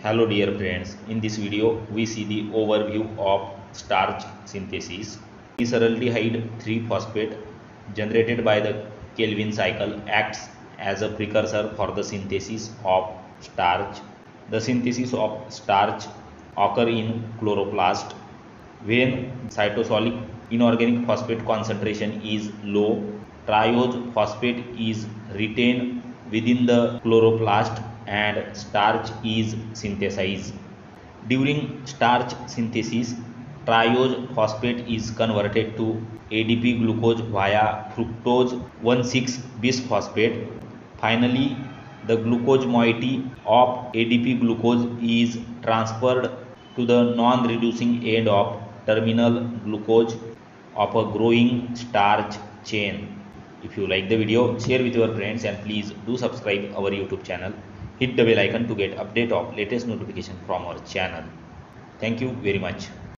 Hello dear friends, in this video we see the overview of starch synthesis. Deceraldehyde 3-phosphate generated by the Calvin cycle acts as a precursor for the synthesis of starch. The synthesis of starch occurs in chloroplast when cytosolic inorganic phosphate concentration is low. Triose phosphate is retained within the chloroplast and starch is synthesized. During starch synthesis, triose phosphate is converted to ADP glucose via fructose 1,6 bisphosphate. Finally, the glucose moiety of ADP glucose is transferred to the non-reducing end of terminal glucose of a growing starch chain. If you like the video, share with your friends and please do subscribe our YouTube channel. Hit the bell icon to get update of latest notification from our channel. Thank you very much.